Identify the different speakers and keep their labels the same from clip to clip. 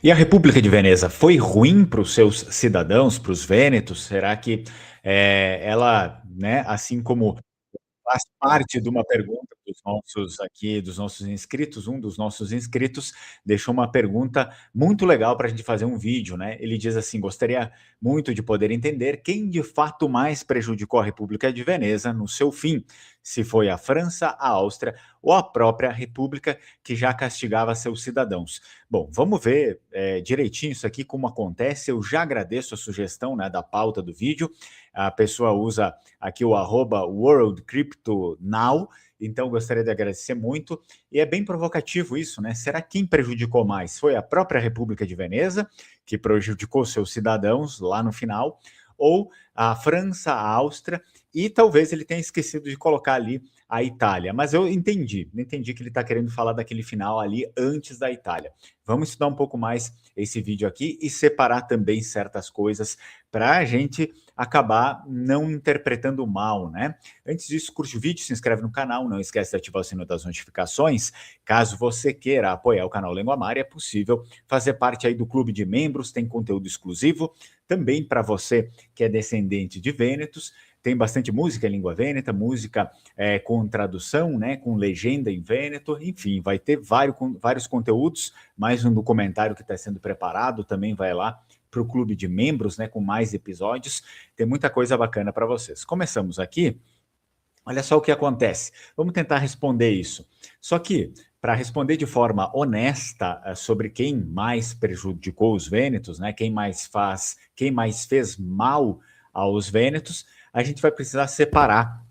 Speaker 1: E a República de Veneza foi ruim para os seus cidadãos, para os vênetos? Será que ela, né, assim como faz parte de uma pergunta dos nossos inscritos. Um dos nossos inscritos deixou uma pergunta muito legal para a gente fazer um vídeo, né? Ele diz assim: gostaria muito de poder entender quem de fato mais prejudicou a República de Veneza no seu fim, se foi a França, a Áustria ou a própria República que já castigava seus cidadãos. Bom, vamos ver direitinho isso aqui, como acontece. Eu já agradeço a sugestão, né, da pauta do vídeo. A pessoa usa aqui o arroba WorldCryptoNow, então gostaria de agradecer muito. E é bem provocativo isso, né? Será quem prejudicou mais? Foi a própria República de Veneza, que prejudicou seus cidadãos lá no final, ou a França, a Áustria, e talvez ele tenha esquecido de colocar ali a Itália. Mas eu entendi que ele está querendo falar daquele final ali antes da Itália. Vamos estudar um pouco mais esse vídeo aqui e separar também certas coisas para a gente acabar não interpretando mal, né? Antes disso, curte o vídeo, se inscreve no canal, não esquece de ativar o sino das notificações. Caso você queira apoiar o canal Língua Mária, é possível fazer parte aí do clube de membros, tem conteúdo exclusivo. Também para você que é descendente de vênetos, tem bastante música em língua vêneta, música com tradução, né, com legenda em vêneto, enfim, vai ter vários conteúdos, mais um documentário que está sendo preparado, também vai lá para o clube de membros, né, com mais episódios, tem muita coisa bacana para vocês. Começamos aqui, olha só o que acontece, vamos tentar responder isso, só que para responder de forma honesta sobre quem mais prejudicou os vênetos, né, quem mais fez mal aos vênetos, a gente vai precisar separar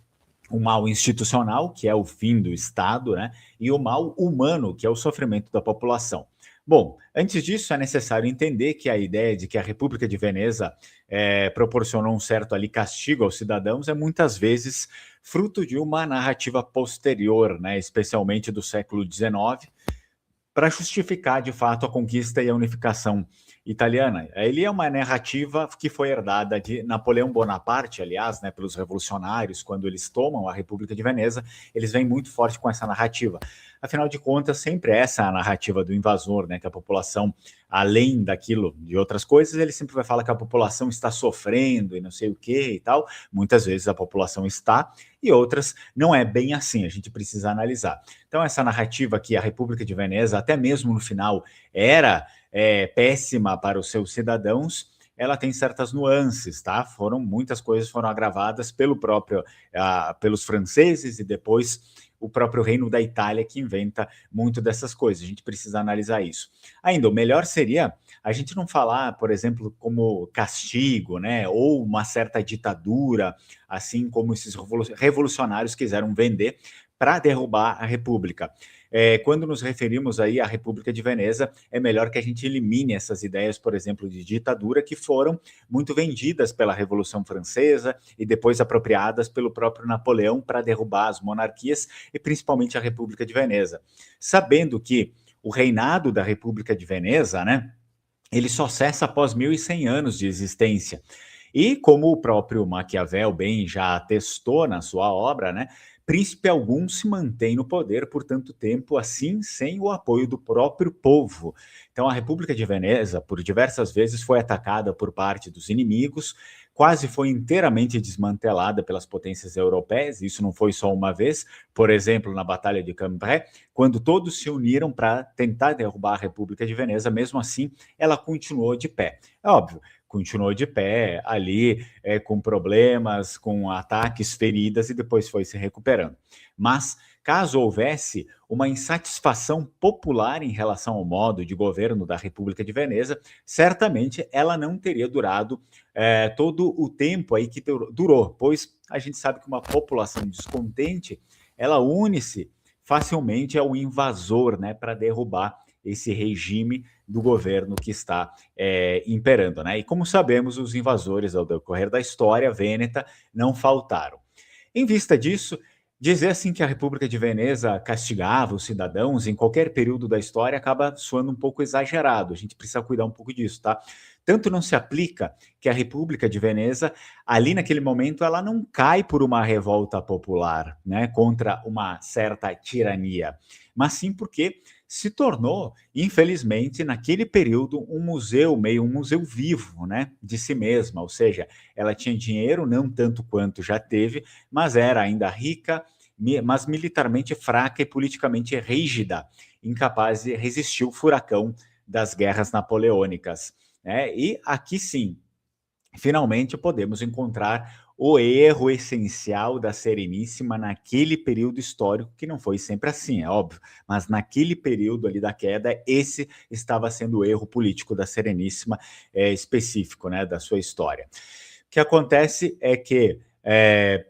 Speaker 1: o mal institucional, que é o fim do Estado, né, e o mal humano, que é o sofrimento da população. Bom, antes disso, é necessário entender que a ideia de que a República de Veneza proporcionou um certo ali castigo aos cidadãos é muitas vezes fruto de uma narrativa posterior, né, especialmente do século XIX, para justificar de fato a conquista e a unificação italiana. Ele é uma narrativa que foi herdada de Napoleão Bonaparte, aliás, né, pelos revolucionários, quando eles tomam a República de Veneza, eles vêm muito forte com essa narrativa. Afinal de contas, sempre essa é a narrativa do invasor, né, que a população, além daquilo, de outras coisas, ele sempre vai falar que a população está sofrendo e não sei o que e tal. Muitas vezes a população está, e outras não é bem assim, a gente precisa analisar. Então, essa narrativa que a República de Veneza, até mesmo no final, era péssima para os seus cidadãos, ela tem certas nuances, tá? Muitas coisas foram agravadas pelos franceses e depois o próprio Reino da Itália que inventa muito dessas coisas. A gente precisa analisar isso. Ainda, o melhor seria a gente não falar, por exemplo, como castigo, né? Ou uma certa ditadura, assim como esses revolucionários quiseram vender para derrubar a República. Quando nos referimos aí à República de Veneza, é melhor que a gente elimine essas ideias, por exemplo, de ditadura, que foram muito vendidas pela Revolução Francesa e depois apropriadas pelo próprio Napoleão para derrubar as monarquias e principalmente a República de Veneza. Sabendo que o reinado da República de Veneza, né, ele só cessa após 1.100 anos de existência. E como o próprio Maquiavel bem já atestou na sua obra, né, príncipe algum se mantém no poder por tanto tempo assim sem o apoio do próprio povo. Então a República de Veneza por diversas vezes foi atacada por parte dos inimigos, quase foi inteiramente desmantelada pelas potências europeias, isso não foi só uma vez, por exemplo na Batalha de Cambrai, quando todos se uniram para tentar derrubar a República de Veneza, mesmo assim ela continuou de pé. É óbvio, continuou de pé ali, com problemas, com ataques, feridas e depois foi se recuperando. Mas, caso houvesse uma insatisfação popular em relação ao modo de governo da República de Veneza, certamente ela não teria durado todo o tempo aí que durou, pois a gente sabe que uma população descontente, ela une-se facilmente ao invasor, né, para derrubar esse regime do governo que está imperando, né? E como sabemos, os invasores ao decorrer da história vêneta não faltaram. Em vista disso, dizer assim que a República de Veneza castigava os cidadãos em qualquer período da história acaba soando um pouco exagerado. A gente precisa cuidar um pouco disso, tá? Tanto não se aplica que a República de Veneza, ali naquele momento, ela não cai por uma revolta popular, né, contra uma certa tirania, mas sim porque se tornou, infelizmente, naquele período, um museu, meio um museu vivo, né, de si mesma, ou seja, ela tinha dinheiro, não tanto quanto já teve, mas era ainda rica, mas militarmente fraca e politicamente rígida, incapaz de resistir o furacão das guerras napoleônicas, né? E aqui sim, finalmente podemos encontrar o erro essencial da Sereníssima naquele período histórico, que não foi sempre assim, é óbvio, mas naquele período ali da queda, esse estava sendo o erro político da Sereníssima, específico, né, da sua história. O que acontece é que,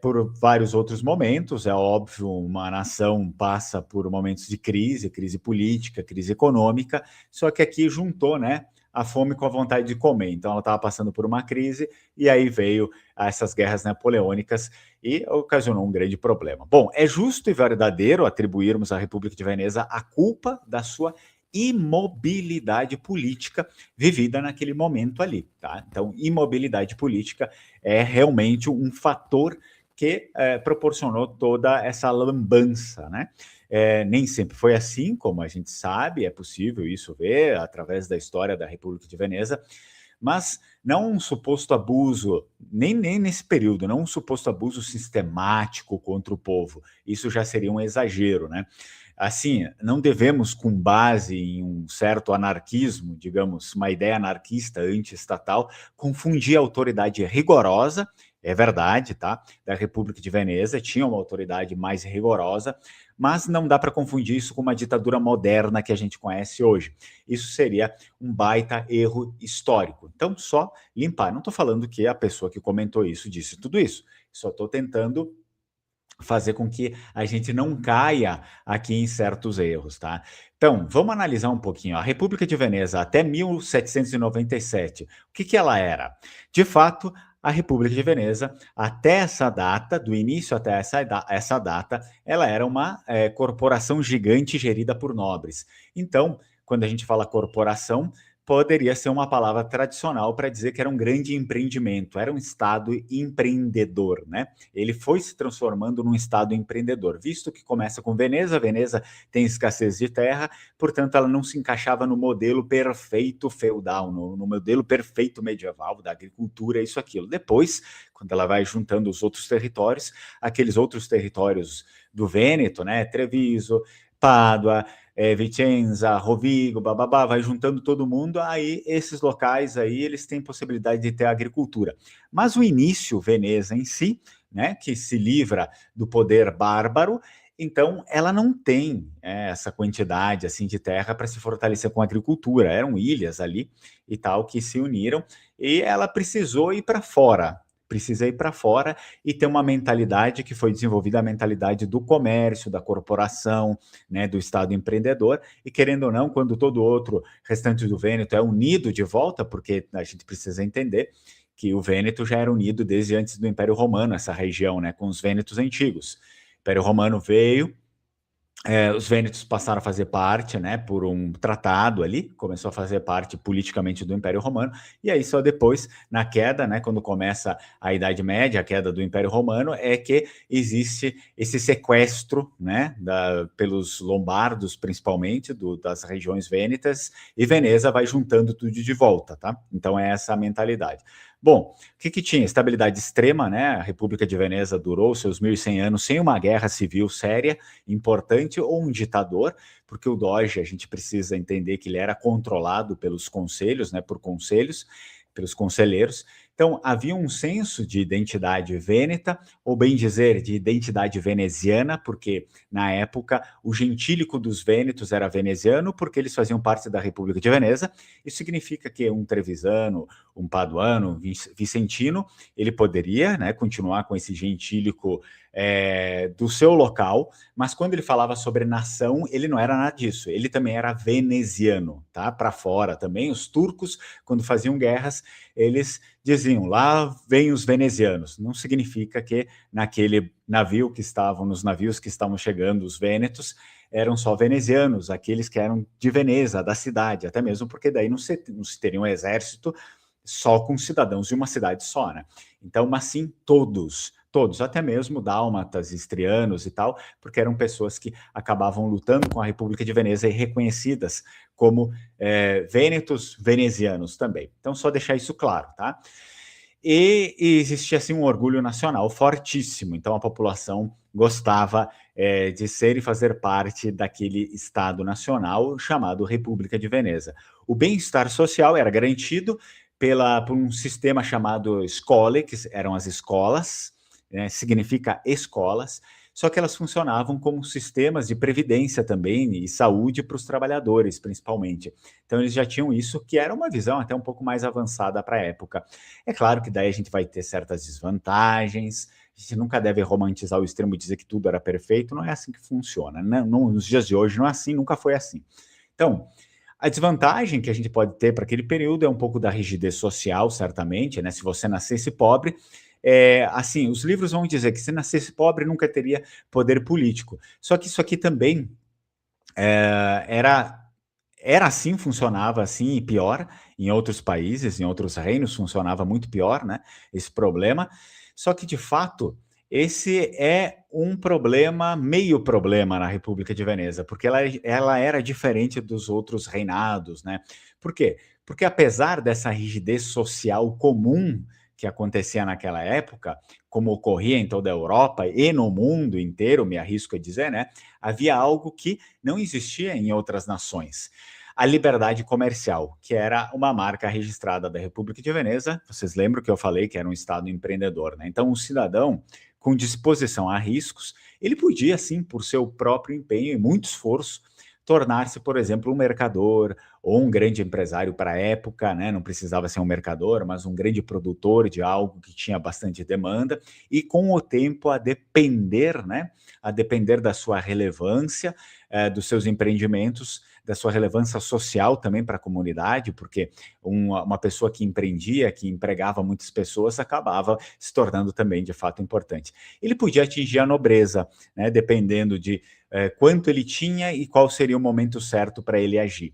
Speaker 1: por vários outros momentos, é óbvio, uma nação passa por momentos de crise, crise política, crise econômica, só que aqui juntou, né, a fome com a vontade de comer. Então ela estava passando por uma crise e aí veio essas guerras napoleônicas e ocasionou um grande problema. Bom, é justo e verdadeiro atribuirmos à República de Veneza a culpa da sua imobilidade política vivida naquele momento ali, tá? Então, imobilidade política é realmente um fator que proporcionou toda essa lambança, né? Nem sempre foi assim, como a gente sabe, é possível isso ver através da história da República de Veneza, mas não um suposto abuso, nem nesse período, não um suposto abuso sistemático contra o povo. Isso já seria um exagero, né? Assim, não devemos, com base em um certo anarquismo, digamos, uma ideia anarquista anti-estatal, confundir a autoridade rigorosa, é verdade, tá? Da República de Veneza, tinha uma autoridade mais rigorosa, mas não dá para confundir isso com uma ditadura moderna que a gente conhece hoje. Isso seria um baita erro histórico. Então, só limpar. Não estou falando que a pessoa que comentou isso disse tudo isso. Só estou tentando fazer com que a gente não caia aqui em certos erros, tá? Então, vamos analisar um pouquinho. A República de Veneza, até 1797, o que que ela era? De fato, a República de Veneza, até essa data, do início até essa data, ela era uma corporação gigante gerida por nobres. Então, quando a gente fala corporação, poderia ser uma palavra tradicional para dizer que era um grande empreendimento, era um Estado empreendedor, né? Ele foi se transformando num Estado empreendedor, visto que começa com Veneza, Veneza tem escassez de terra, portanto ela não se encaixava no modelo perfeito feudal, no modelo perfeito medieval da agricultura, isso, aquilo. Depois, quando ela vai juntando os outros territórios, aqueles outros territórios do Vêneto, né? Treviso, Pádua, Vicenza, Rovigo, bababá, vai juntando todo mundo, aí esses locais aí, eles têm possibilidade de ter agricultura. Mas o início, Veneza em si, né, que se livra do poder bárbaro, então ela não tem essa quantidade assim de terra para se fortalecer com a agricultura, eram ilhas ali e tal que se uniram, e ela precisou ir para fora, precisa ir para fora e ter uma mentalidade que foi desenvolvida, a mentalidade do comércio, da corporação, né, do Estado empreendedor, e querendo ou não, quando todo outro restante do Vêneto é unido de volta, porque a gente precisa entender que o Vêneto já era unido desde antes do Império Romano, essa região, né, com os Vênetos antigos. O Império Romano veio, os Vênetos passaram a fazer parte, né, por um tratado ali, começou a fazer parte politicamente do Império Romano, e aí só depois, na queda, né, quando começa a Idade Média, a queda do Império Romano, é que existe esse sequestro, né, pelos lombardos, principalmente, das regiões vênetas, e Veneza vai juntando tudo de volta, tá? Então é essa a mentalidade. Bom, o que que tinha? Estabilidade extrema, né? A República de Veneza durou seus 1100 anos sem uma guerra civil séria, importante, ou um ditador, porque o Doge, a gente precisa entender que ele era controlado pelos conselhos, né, por conselhos, pelos conselheiros. Então, havia um senso de identidade vêneta, ou bem dizer, de identidade veneziana, porque na época o gentílico dos vênetos era veneziano, porque eles faziam parte da República de Veneza. Isso significa que um trevisano, um paduano, um vicentino, ele poderia, né, continuar com esse gentílico do seu local, mas quando ele falava sobre nação, ele não era nada disso, ele também era veneziano, tá? Para fora também, os turcos, quando faziam guerras, eles diziam, lá vem os venezianos, não significa que naquele navio que estavam, nos navios que estavam chegando, os vênetos, eram só venezianos, aqueles que eram de Veneza, da cidade, até mesmo porque daí não se teria um exército só com cidadãos de uma cidade só, né? Então, mas sim, todos, até mesmo dálmatas, istrianos e tal, porque eram pessoas que acabavam lutando com a República de Veneza e reconhecidas como vênetos venezianos também. Então, só deixar isso claro, tá? E existia assim um orgulho nacional fortíssimo, então a população gostava de ser e fazer parte daquele Estado nacional chamado República de Veneza. O bem-estar social era garantido por um sistema chamado Scole, que eram as escolas, né, significa escolas, só que elas funcionavam como sistemas de previdência também e saúde para os trabalhadores, principalmente. Então eles já tinham isso, que era uma visão até um pouco mais avançada para a época. É claro que daí a gente vai ter certas desvantagens, a gente nunca deve romantizar o extremo e dizer que tudo era perfeito, não é assim que funciona. Nos dias de hoje não é assim, nunca foi assim. Então, a desvantagem que a gente pode ter para aquele período é um pouco da rigidez social, certamente, né? Se você nascesse pobre, assim, os livros vão dizer que se nascesse pobre nunca teria poder político. Só que isso aqui também era assim, funcionava assim e pior em outros países, em outros reinos funcionava muito pior, né? Esse problema. Só que de fato esse é um problema, meio problema na República de Veneza, porque ela era diferente dos outros reinados, né? Por quê? Porque apesar dessa rigidez social comum que acontecia naquela época, como ocorria em toda a Europa e no mundo inteiro, me arrisco a dizer, né? Havia algo que não existia em outras nações. A liberdade comercial, que era uma marca registrada da República de Veneza. Vocês lembram que eu falei que era um Estado empreendedor, né? Então, um cidadão com disposição a riscos, ele podia, sim, por seu próprio empenho e muito esforço, tornar-se, por exemplo, um mercador ou um grande empresário para a época, né? Não precisava ser um mercador, mas um grande produtor de algo que tinha bastante demanda, e com o tempo a depender, né? A depender da sua relevância, dos seus empreendimentos, da sua relevância social também para a comunidade, porque uma pessoa que empreendia, que empregava muitas pessoas, acabava se tornando também de fato importante. Ele podia atingir a nobreza, né, dependendo de quanto ele tinha e qual seria o momento certo para ele agir.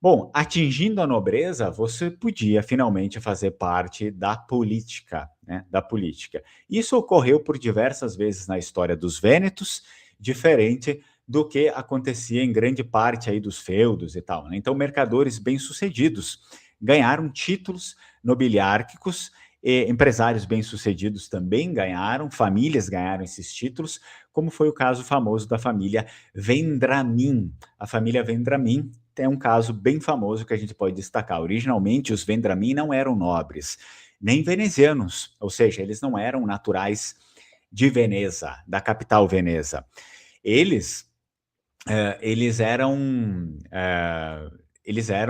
Speaker 1: Bom, atingindo a nobreza, você podia finalmente fazer parte da política, né? Da política. Isso ocorreu por diversas vezes na história dos Vênetos, diferente do que acontecia em grande parte aí dos feudos e tal, né? Então, mercadores bem-sucedidos ganharam títulos nobiliárquicos, e empresários bem-sucedidos também ganharam, famílias ganharam esses títulos, como foi o caso famoso da família Vendramin. A família Vendramin tem um caso bem famoso que a gente pode destacar. Originalmente, os Vendramin não eram nobres, nem venezianos, ou seja, eles não eram naturais de Veneza, da capital Veneza. Eles, eles eram,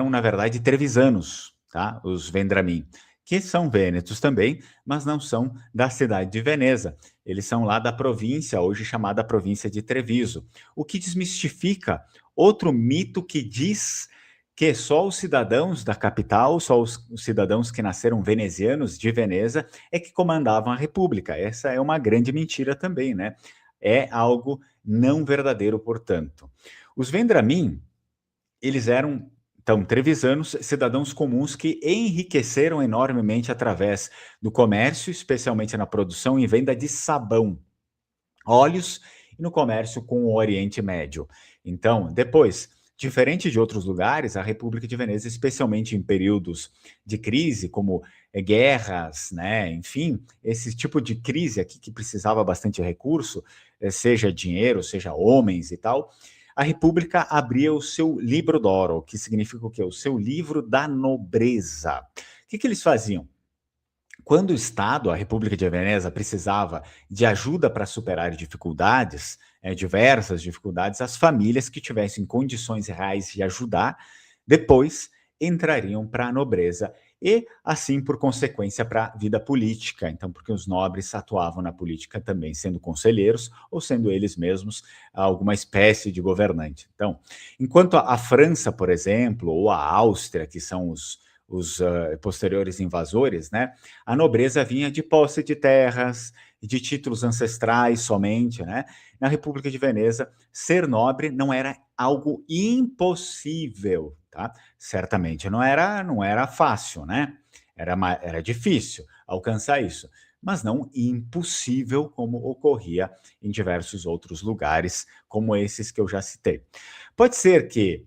Speaker 1: na verdade, trevisanos, tá? Os Vendramin, que são vênetos também, mas não são da cidade de Veneza. Eles são lá da província, hoje chamada província de Treviso, o que desmistifica outro mito que diz que só os cidadãos da capital, só os cidadãos que nasceram venezianos de Veneza é que comandavam a república. Essa é uma grande mentira também, né? É algo não verdadeiro, portanto. Os Vendramin, eles eram, então, trevisanos, cidadãos comuns que enriqueceram enormemente através do comércio, especialmente na produção e venda de sabão, óleos e no comércio com o Oriente Médio. Então, depois, diferente de outros lugares, a República de Veneza, especialmente em períodos de crise, como guerras, né, enfim, esse tipo de crise aqui que precisava bastante recurso, seja dinheiro, seja homens e tal, a República abria o seu Libro d'Oro, que significa o quê? O seu livro da nobreza. O que eles faziam? Quando o Estado, a República de Veneza, precisava de ajuda para superar dificuldades, diversas dificuldades, as famílias que tivessem condições reais de ajudar, depois entrariam para a nobreza e, assim, por consequência, para a vida política. Então, porque os nobres atuavam na política também, sendo conselheiros ou sendo eles mesmos alguma espécie de governante. Então, enquanto a França, por exemplo, ou a Áustria, que são os posteriores invasores, né? A nobreza vinha de posse de terras, de títulos ancestrais somente, né? Na República de Veneza, ser nobre não era algo impossível, tá? Certamente não era fácil, né? Era difícil alcançar isso. mas não impossível como ocorria em diversos outros lugares, como esses que eu já citei. Pode ser que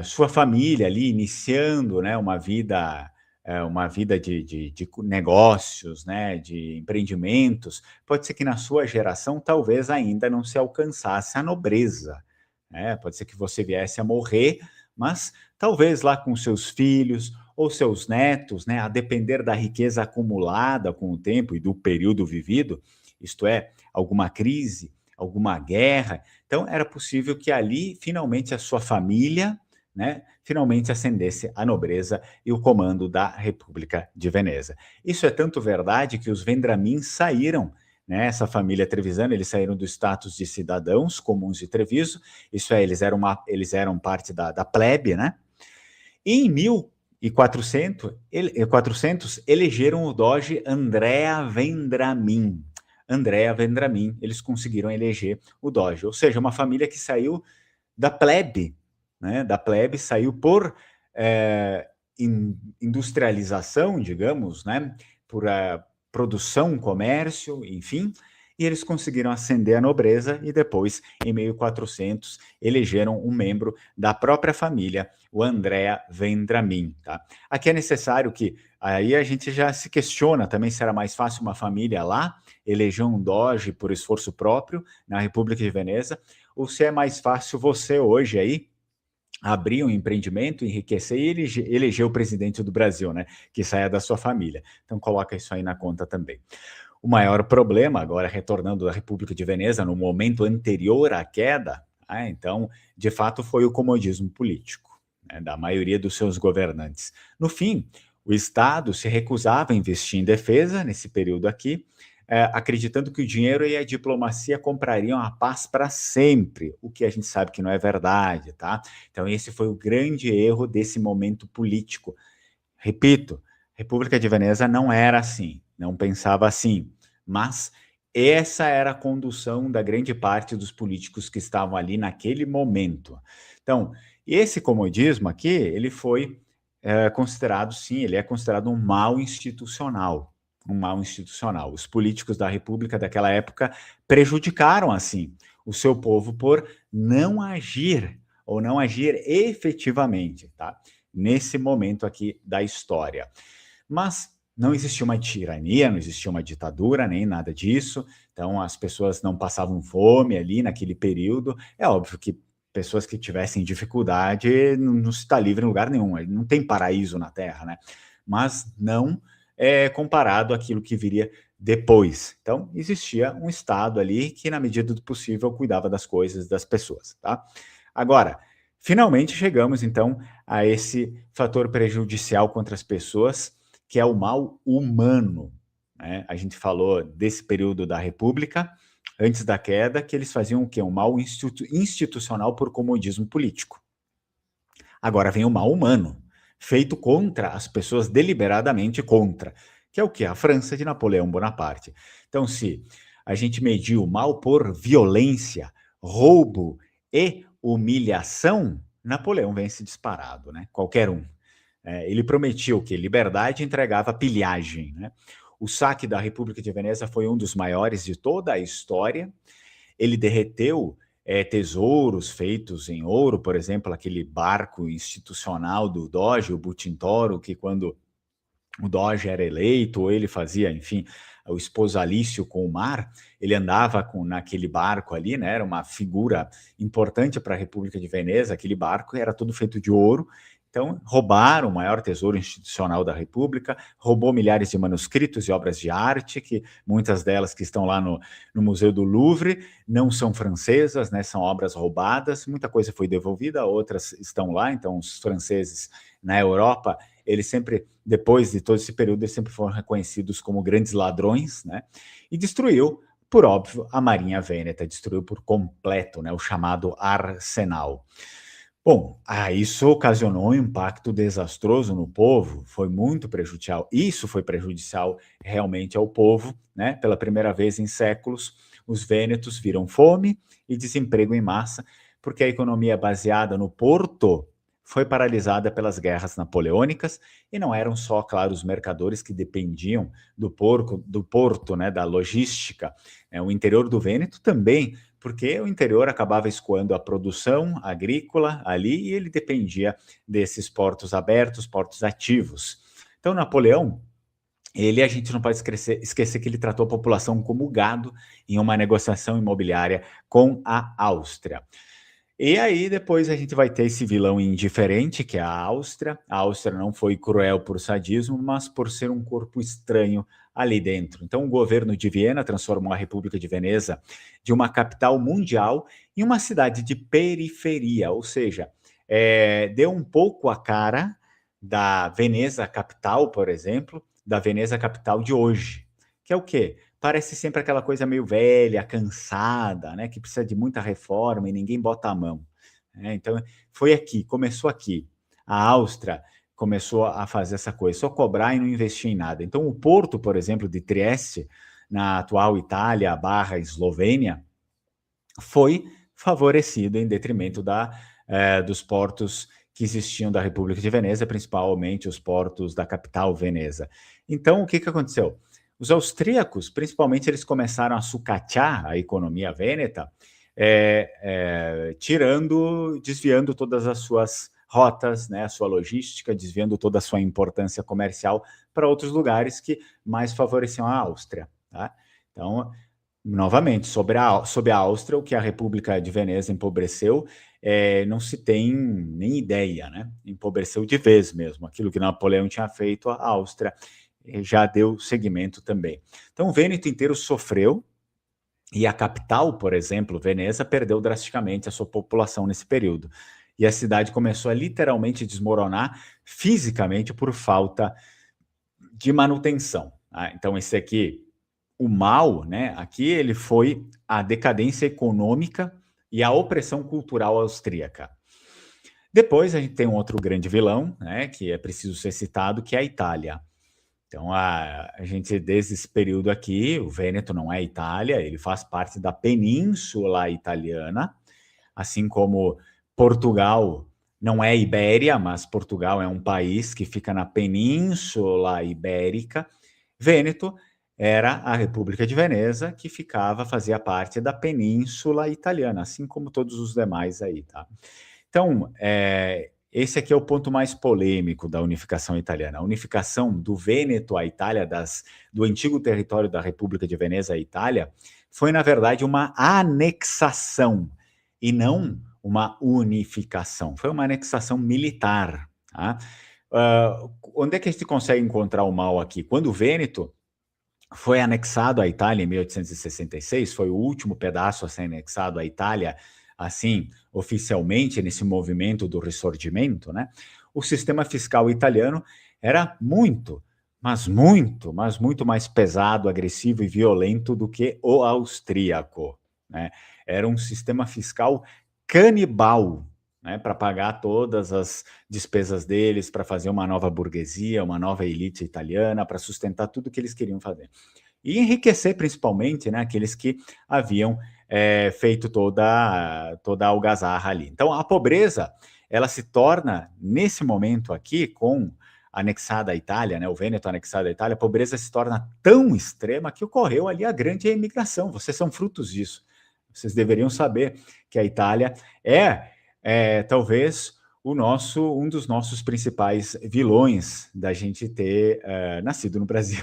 Speaker 1: sua família ali iniciando, né, uma vida de negócios, né, de empreendimentos, pode ser que na sua geração talvez ainda não se alcançasse a nobreza, né? Pode ser que você viesse a morrer, mas talvez lá com seus filhos ou seus netos, né, a depender da riqueza acumulada com o tempo e do período vivido, isto é, alguma crise, alguma guerra, então era possível que ali finalmente a sua família, né, finalmente ascendesse à nobreza e o comando da República de Veneza. Isso é tanto verdade que os Vendramin saíram, né, essa família Trevisan, eles saíram do status de cidadãos comuns de Treviso, isso é, eles eram parte da plebe, né? E em 1400, 400 elegeram o doge Andrea Vendramin. Andrea Vendramin, eles conseguiram eleger o doge, ou seja, uma família que saiu da plebe, né? Da plebe saiu por industrialização, digamos, né? Por produção, comércio, enfim, e eles conseguiram ascender à nobreza e depois, em 1400, elegeram um membro da própria família, o Andrea Vendramin. Tá? Aqui é necessário que, aí a gente já se questiona também se era mais fácil uma família lá eleger um doge por esforço próprio na República de Veneza, ou se é mais fácil você hoje aí abrir um empreendimento, enriquecer e eleger o presidente do Brasil, né? Que saia da sua família. Então coloca isso aí na conta também. O maior problema, agora retornando da República de Veneza, no momento anterior à queda, então, de fato, foi o comodismo político, né, da maioria dos seus governantes. No fim, o Estado se recusava a investir em defesa nesse período aqui, acreditando que o dinheiro e a diplomacia comprariam a paz para sempre, o que a gente sabe que não é verdade, tá? Então, esse foi o grande erro desse momento político. Repito, República de Veneza não era assim, não pensava assim, mas essa era a condução da grande parte dos políticos que estavam ali naquele momento. Então, esse comodismo aqui, ele foi considerado, sim, ele é considerado um mal institucional, um mal institucional. Os políticos da República daquela época prejudicaram, assim, o seu povo por não agir, ou não agir efetivamente, tá? Nesse momento aqui da história. Mas não existia uma tirania, não existia uma ditadura, nem nada disso. Então, as pessoas não passavam fome ali naquele período. É óbvio que pessoas que tivessem dificuldade não está livre em lugar nenhum. Não tem paraíso na Terra, né? Mas não é comparado àquilo que viria depois. Então, existia um Estado ali que, na medida do possível, cuidava das coisas das pessoas, tá? Agora, finalmente chegamos, então, a esse fator prejudicial contra as pessoas, que é o mal humano, né? A gente falou desse período da República, antes da queda, que eles faziam o quê? Um mal institucional por comodismo político. Agora vem o mal humano, feito contra as pessoas, deliberadamente contra, que é o quê? A França de Napoleão Bonaparte. Então, se a gente medir o mal por violência, roubo e humilhação, Napoleão vence disparado, né? Qualquer um. Ele prometia o quê? Liberdade e entregava pilhagem, né? O saque da República de Veneza foi um dos maiores de toda a história. Ele derreteu tesouros feitos em ouro, por exemplo, aquele barco institucional do Doge, o Bucintoro, que quando o Doge era eleito, ou ele fazia, enfim, o esposalício com o mar, ele andava naquele barco ali, né? Era uma figura importante para a República de Veneza, aquele barco era todo feito de ouro. Então, roubaram o maior tesouro institucional da República, roubou milhares de manuscritos e obras de arte, que muitas delas que estão lá no Museu do Louvre não são francesas, né? São obras roubadas, muita coisa foi devolvida, outras estão lá, então os franceses na Europa, eles sempre, depois de todo esse período, eles sempre foram reconhecidos como grandes ladrões, né? E destruiu, por óbvio, a Marinha Vêneta, destruiu por completo, né? O chamado arsenal. Bom, isso ocasionou um impacto desastroso no povo, foi muito prejudicial. Isso foi prejudicial realmente ao povo, né? Pela primeira vez em séculos, os vênetos viram fome e desemprego em massa, porque a economia baseada no porto foi paralisada pelas guerras napoleônicas, e não eram só, claro, os mercadores que dependiam do porto, né, da logística, o interior do Vêneto também, porque o interior acabava escoando a produção agrícola ali e ele dependia desses portos abertos, portos ativos. Então, Napoleão, a gente não pode esquecer que ele tratou a população como gado em uma negociação imobiliária com a Áustria. E aí depois a gente vai ter esse vilão indiferente, que é a Áustria. A Áustria não foi cruel por sadismo, mas por ser um corpo estranho ali dentro. Então o governo de Viena transformou a República de Veneza de uma capital mundial em uma cidade de periferia, ou seja, deu um pouco a cara da Veneza capital, por exemplo, da Veneza capital de hoje, que é o quê? Parece sempre aquela coisa meio velha, cansada, né, que precisa de muita reforma e ninguém bota a mão. Então, foi aqui, começou aqui. A Áustria começou a fazer essa coisa, só cobrar e não investir em nada. Então, o porto, por exemplo, de Trieste, na atual Itália barra Eslovênia, foi favorecido em detrimento dos portos que existiam da República de Veneza, principalmente os portos da capital Veneza. Então, o que aconteceu? Os austríacos, principalmente, eles começaram a sucatear a economia vêneta, desviando todas as suas rotas, né, a sua logística, desviando toda a sua importância comercial para outros lugares que mais favoreciam a Áustria. Tá? Então, novamente, sob a Áustria, o que a República de Veneza empobreceu, não se tem nem ideia, né? Empobreceu de vez mesmo. Aquilo que Napoleão tinha feito, a Áustria já deu seguimento também. Então, o Vêneto inteiro sofreu, e a capital, por exemplo, Veneza, perdeu drasticamente a sua população nesse período. E a cidade começou a literalmente desmoronar fisicamente por falta de manutenção. Tá? Então, esse aqui, o mal, né, aqui ele foi a decadência econômica e a opressão cultural austríaca. Depois a gente tem um outro grande vilão, né, que é preciso ser citado, que é a Itália. Então, a gente, desde esse período aqui, o Vêneto não é Itália, ele faz parte da Península Italiana, assim como Portugal não é Ibéria, mas Portugal é um país que fica na Península Ibérica. Vêneto era a República de Veneza, que fazia parte da Península Italiana, assim como todos os demais aí, tá? Então, esse aqui é o ponto mais polêmico da unificação italiana. A unificação do Vêneto à Itália, do antigo território da República de Veneza à Itália, foi, na verdade, uma anexação e não uma unificação. Foi uma anexação militar. Tá? Onde é que a gente consegue encontrar o mal aqui? Quando o Vêneto foi anexado à Itália em 1866, foi o último pedaço a ser anexado à Itália, assim, oficialmente, nesse movimento do Risorgimento, né? O sistema fiscal italiano era muito, mas muito mais pesado, agressivo e violento do que o austríaco, né? Era um sistema fiscal canibal, né, para pagar todas as despesas deles, para fazer uma nova burguesia, uma nova elite italiana, para sustentar tudo que eles queriam fazer. E enriquecer, principalmente, né, aqueles que haviam feito toda a algazarra ali. Então, a pobreza, ela se torna, nesse momento aqui, com anexada à Itália, né, o Vêneto anexado à Itália, a pobreza se torna tão extrema que ocorreu ali a grande imigração. Vocês são frutos disso. Vocês deveriam saber que a Itália talvez um dos nossos principais vilões da gente ter nascido no Brasil.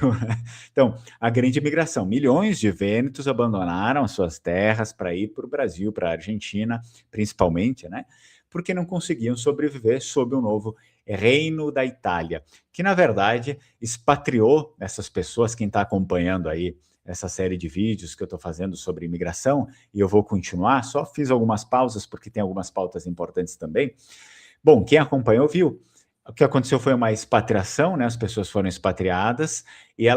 Speaker 1: Então, a grande imigração. Milhões de vênetos abandonaram as suas terras para ir para o Brasil, para a Argentina, principalmente, né? Porque não conseguiam sobreviver sob o novo Reino da Itália, que, na verdade, expatriou essas pessoas. Quem está acompanhando aí essa série de vídeos que eu estou fazendo sobre imigração, e eu vou continuar, só fiz algumas pausas, porque tem algumas pautas importantes também. Bom, quem acompanhou viu, o que aconteceu foi uma expatriação, né? As pessoas foram expatriadas, e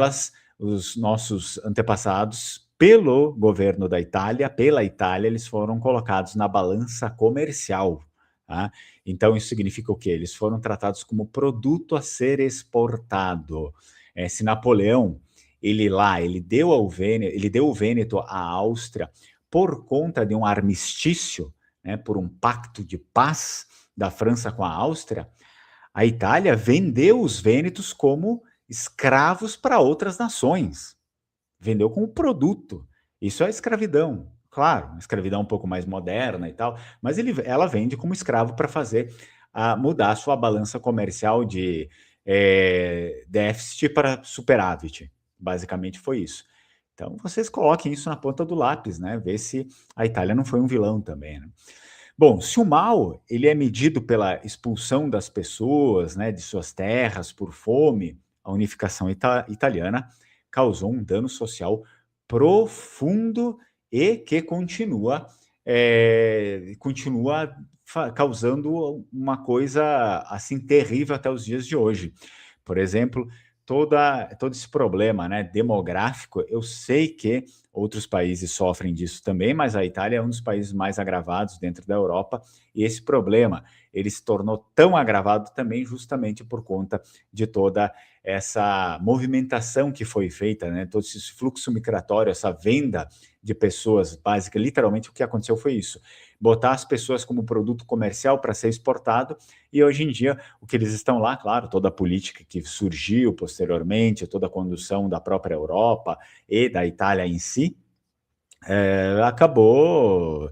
Speaker 1: os nossos antepassados, pelo governo da Itália, pela Itália, eles foram colocados na balança comercial, tá? Então, isso significa o quê? Eles foram tratados como produto a ser exportado. Se Napoleão ele deu o Vêneto à Áustria por conta de um armistício, né, por um pacto de paz, da França com a Áustria, a Itália vendeu os vênetos como escravos para outras nações. Vendeu como produto. Isso é escravidão. Claro, uma escravidão um pouco mais moderna e tal, mas ela vende como escravo para fazer mudar a sua balança comercial de déficit para superávit. Basicamente foi isso. Então, vocês coloquem isso na ponta do lápis, né? Ver se a Itália não foi um vilão também, né? Bom, se o mal ele é medido pela expulsão das pessoas, né, de suas terras por fome, a unificação italiana causou um dano social profundo e que continua causando uma coisa assim terrível até os dias de hoje. Por exemplo, todo esse problema, né, demográfico, eu sei que outros países sofrem disso também, mas a Itália é um dos países mais agravados dentro da Europa, e esse problema ele se tornou tão agravado também justamente por conta de toda essa movimentação que foi feita, né? Todo esse fluxo migratório, essa venda de pessoas básica, literalmente o que aconteceu foi isso: botar as pessoas como produto comercial para ser exportado, e hoje em dia o que eles estão lá, claro, toda a política que surgiu posteriormente, toda a condução da própria Europa e da Itália em si, acabou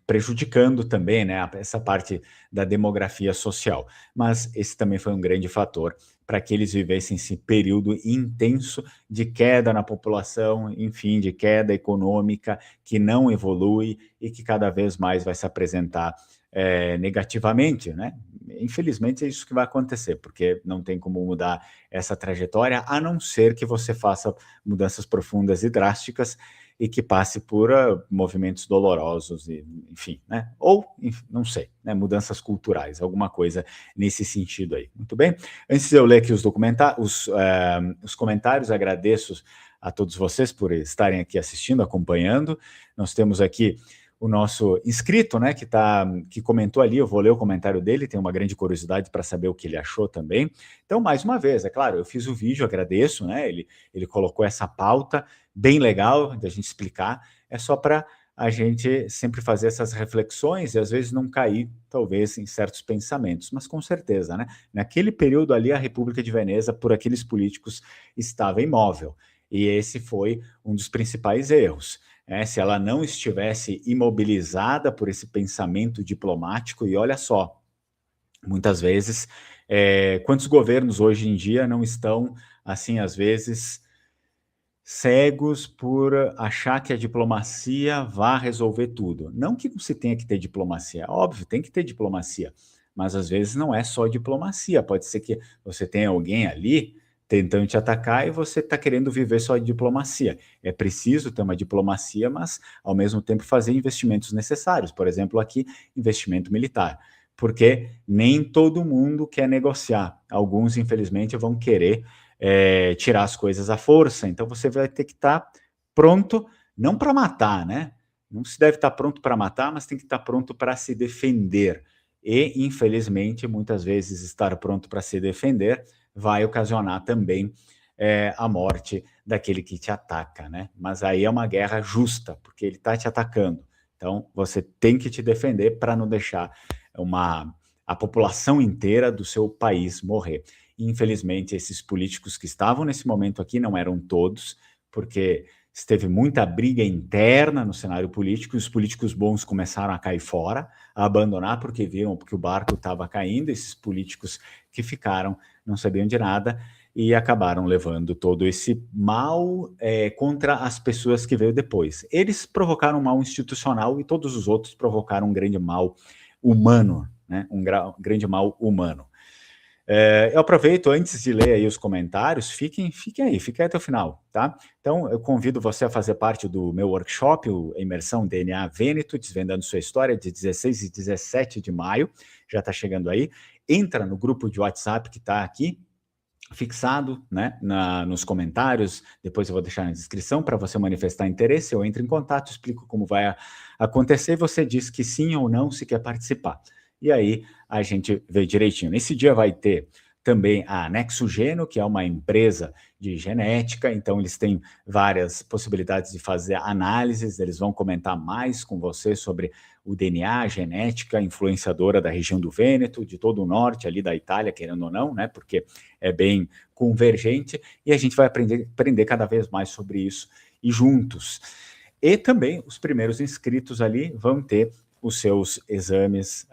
Speaker 1: prejudicando também, né, essa parte da demografia social. Mas esse também foi um grande fator para que eles vivessem esse período intenso de queda na população, enfim, de queda econômica que não evolui e que cada vez mais vai se apresentar negativamente, né? Infelizmente é isso que vai acontecer, porque não tem como mudar essa trajetória, a não ser que você faça mudanças profundas e drásticas e que passe por movimentos dolorosos, e, enfim, né? Ou, enfim, não sei, né? Mudanças culturais, alguma coisa nesse sentido aí. Muito bem? Antes de eu ler aqui os comentários, agradeço a todos vocês por estarem aqui assistindo, acompanhando. Nós temos aqui o nosso inscrito, né, que comentou ali, eu vou ler o comentário dele, tenho uma grande curiosidade para saber o que ele achou também. Então, mais uma vez, é claro, eu fiz o vídeo, agradeço, né, ele colocou essa pauta, bem legal da gente explicar, é só para a gente sempre fazer essas reflexões e às vezes não cair, talvez, em certos pensamentos, mas com certeza, né, naquele período ali, a República de Veneza, por aqueles políticos, estava imóvel, e esse foi um dos principais erros. Se ela não estivesse imobilizada por esse pensamento diplomático, e olha só, muitas vezes, quantos governos hoje em dia não estão, assim, às vezes, cegos por achar que a diplomacia vai resolver tudo. Não que não se tenha que ter diplomacia, óbvio, tem que ter diplomacia, mas às vezes não é só diplomacia, pode ser que você tenha alguém ali tentando te atacar e você está querendo viver só de diplomacia. É preciso ter uma diplomacia, mas ao mesmo tempo fazer investimentos necessários, por exemplo, aqui, investimento militar, porque nem todo mundo quer negociar. Alguns, infelizmente, vão querer tirar as coisas à força, então você vai ter que estar pronto, não para matar, né? Não se deve estar pronto para matar, mas tem que estar pronto para se defender. E, infelizmente, muitas vezes estar pronto para se defender vai ocasionar também a morte daquele que te ataca, né? Mas aí é uma guerra justa, porque ele está te atacando. Então, você tem que te defender para não deixar a população inteira do seu país morrer. Infelizmente, esses políticos que estavam nesse momento aqui não eram todos, porque esteve muita briga interna no cenário político, e os políticos bons começaram a cair fora, a abandonar porque viram que o barco estava caindo, esses políticos que ficaram não sabiam de nada e acabaram levando todo esse mal contra as pessoas que veio depois. Eles provocaram um mal institucional e todos os outros provocaram um grande mal humano, né? Um grande mal humano. Eu aproveito, antes de ler aí os comentários, fiquem até o final, tá? Então, eu convido você a fazer parte do meu workshop, o Imersão DNA Vêneto, Desvendando Sua História, de 16 e 17 de maio, já está chegando aí. Entra no grupo de WhatsApp que está aqui, fixado, né, nos comentários, depois eu vou deixar na descrição para você manifestar interesse, eu entro em contato, explico como vai acontecer, e você diz que sim ou não se quer participar. E aí a gente vê direitinho. Nesse dia vai ter também a Nexugeno, que é uma empresa de genética, então eles têm várias possibilidades de fazer análises, eles vão comentar mais com você sobre o DNA, a genética influenciadora da região do Vêneto, de todo o norte ali da Itália, querendo ou não, né, porque é bem convergente, e a gente vai aprender cada vez mais sobre isso e juntos. E também os primeiros inscritos ali vão ter os seus exames,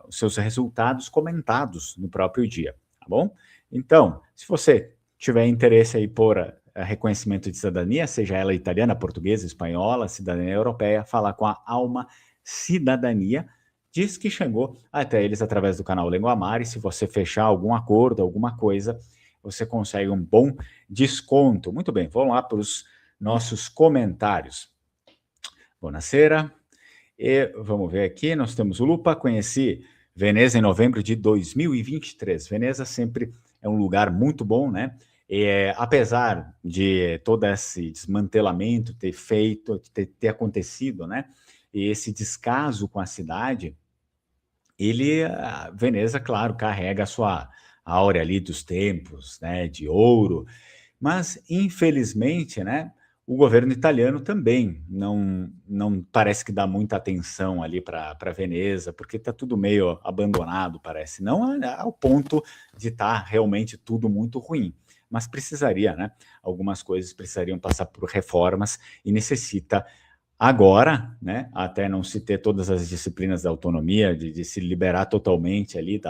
Speaker 1: os seus resultados comentados no próprio dia, tá bom? Então, se você tiver interesse aí por reconhecimento de cidadania, seja ela italiana, portuguesa, espanhola, cidadania europeia, falar com a Alma Cidadania, diz que chegou até eles através do canal Lenguamar, e se você fechar algum acordo, alguma coisa, você consegue um bom desconto. Muito bem, vamos lá para os nossos comentários. Buonasera. E vamos ver aqui, nós temos o Lupa, conheci Veneza em novembro de 2023. Veneza sempre é um lugar muito bom, né? E, apesar de todo esse desmantelamento ter acontecido, né? E esse descaso com a cidade, Veneza, claro, carrega a sua áurea ali dos tempos, né? De ouro, mas, infelizmente, né, o governo italiano também não parece que dá muita atenção ali para Veneza, porque está tudo meio abandonado, parece. Não ao ponto de estar realmente tudo muito ruim, mas precisaria, né? Algumas coisas precisariam passar por reformas e necessita agora, né, até não se ter todas as disciplinas da autonomia, de se liberar totalmente ali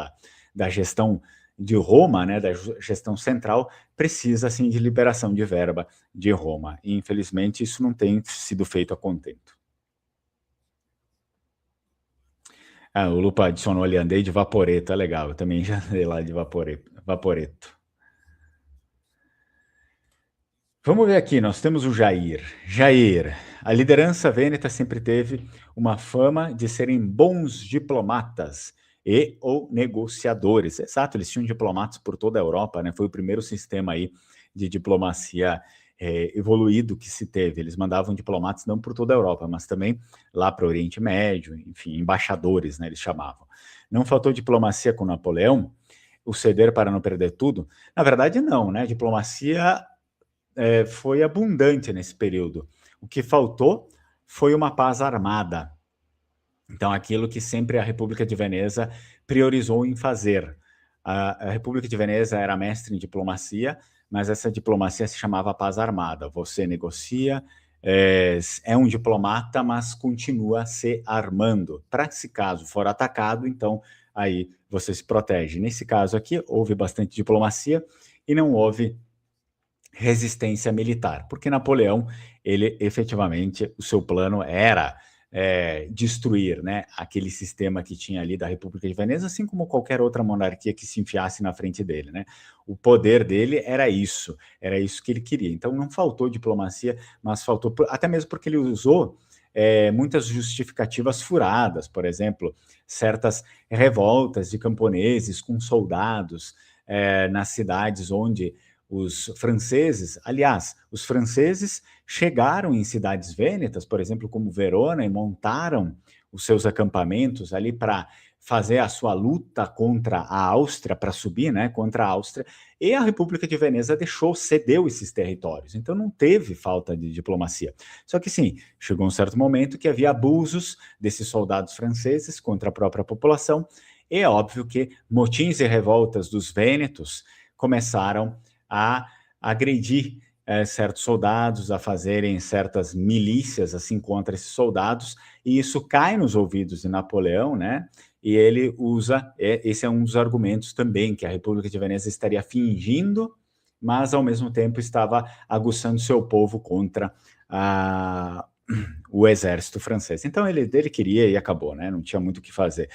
Speaker 1: da gestão de Roma, né, da gestão central, precisa, assim, de liberação de verba de Roma. E, infelizmente, isso não tem sido feito a contento. Ah, o Lupa adicionou ali, andei de Vaporetto, é legal, eu também já andei lá de Vaporetto. Vamos ver aqui, nós temos o Jair. Jair, a liderança vêneta sempre teve uma fama de serem bons diplomatas e ou negociadores. Exato, eles tinham diplomatas por toda a Europa, né? Foi o primeiro sistema aí de diplomacia evoluído que se teve. Eles mandavam diplomatas não por toda a Europa, mas também lá para o Oriente Médio, enfim, embaixadores, né? Eles chamavam. Não faltou diplomacia com Napoleão, o ceder para não perder tudo? Na verdade, não, né? Diplomacia foi abundante nesse período. O que faltou foi uma paz armada. Então, aquilo que sempre a República de Veneza priorizou em fazer. A República de Veneza era mestre em diplomacia, mas essa diplomacia se chamava paz armada. Você negocia, é um diplomata, mas continua se armando. Para se caso for atacado, então aí você se protege. Nesse caso aqui, houve bastante diplomacia e não houve resistência militar, porque Napoleão, ele efetivamente, o seu plano era destruir, né, aquele sistema que tinha ali da República de Veneza, assim como qualquer outra monarquia que se enfiasse na frente dele, né? O poder dele era isso que ele queria. Então não faltou diplomacia, mas faltou, até mesmo porque ele usou muitas justificativas furadas, por exemplo, certas revoltas de camponeses com soldados nas cidades onde os franceses, aliás, os franceses chegaram em cidades vênetas, por exemplo, como Verona, e montaram os seus acampamentos ali para fazer a sua luta contra a Áustria, para subir, né, contra a Áustria, e a República de Veneza cedeu esses territórios. Então não teve falta de diplomacia. Só que sim, chegou um certo momento que havia abusos desses soldados franceses contra a própria população, e é óbvio que motins e revoltas dos vênetos começaram a agredir certos soldados, a fazerem certas milícias assim contra esses soldados, e isso cai nos ouvidos de Napoleão, né? E ele usa, esse é um dos argumentos também, que a República de Veneza estaria fingindo, mas ao mesmo tempo estava aguçando seu povo contra o exército francês. Então ele queria e acabou, né? Não tinha muito o que fazer.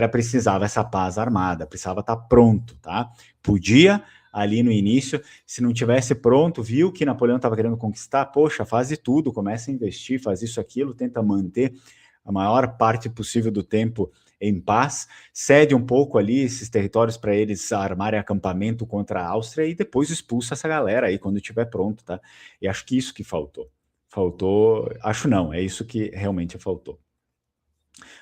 Speaker 1: Precisava essa paz armada, precisava estar pronto, tá? Podia ali no início, se não tivesse pronto, viu que Napoleão estava querendo conquistar, poxa, faz de tudo, começa a investir, faz isso, aquilo, tenta manter a maior parte possível do tempo em paz, cede um pouco ali esses territórios para eles armarem acampamento contra a Áustria e depois expulsa essa galera aí quando estiver pronto, tá? E acho que isso que faltou. Acho não, é isso que realmente faltou.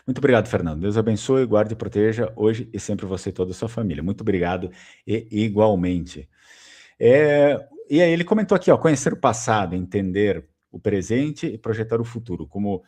Speaker 1: Muito obrigado, Fernando. Deus abençoe, guarde e proteja hoje e sempre você e toda a sua família. Muito obrigado e igualmente. E aí ele comentou aqui, ó, conhecer o passado, entender o presente e projetar o futuro, como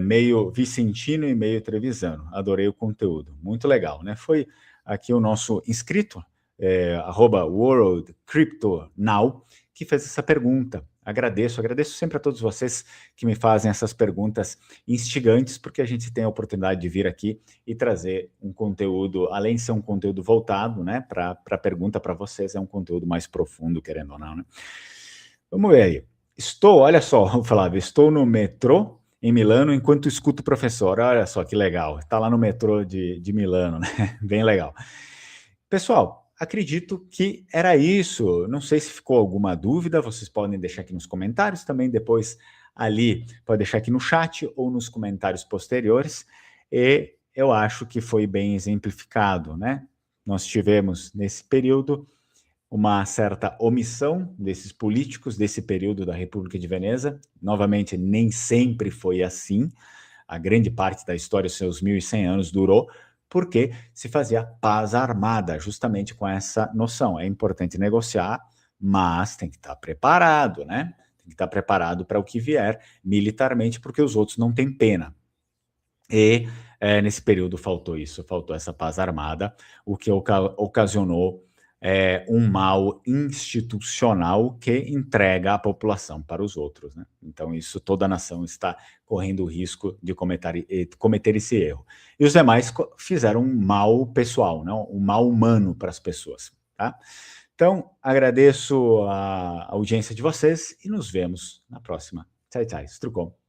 Speaker 1: meio vicentino e meio trevisano. Adorei o conteúdo, muito legal, né? Foi aqui o nosso inscrito, @World Crypto Now, que fez essa pergunta. Agradeço sempre a todos vocês que me fazem essas perguntas instigantes, porque a gente tem a oportunidade de vir aqui e trazer um conteúdo, além de ser um conteúdo voltado, né, para a pergunta para vocês, é um conteúdo mais profundo, querendo ou não, né? Vamos ver aí. Olha só, Flávio, estou no metrô em Milano enquanto escuto o professor. Olha só que legal. Está lá no metrô de Milano, né? Bem legal. Pessoal, acredito que era isso. Não sei se ficou alguma dúvida, vocês podem deixar aqui nos comentários também, depois ali, pode deixar aqui no chat ou nos comentários posteriores. E eu acho que foi bem exemplificado, né? Nós tivemos nesse período uma certa omissão desses políticos desse período da República de Veneza. Novamente, nem sempre foi assim. A grande parte da história, os seus 1.100 anos, durou porque se fazia paz armada, justamente com essa noção. É importante negociar, mas tem que estar preparado, né? Tem que estar preparado para o que vier militarmente, porque os outros não têm pena. E nesse período faltou isso, faltou essa paz armada, o que ocasionou um mal institucional que entrega a população para os outros, né? Então isso, toda a nação está correndo o risco de cometer esse erro. E os demais fizeram um mal pessoal, não? Um mal humano para as pessoas, tá? Então, agradeço a audiência de vocês e nos vemos na próxima. Tchau, tchau. Strucom.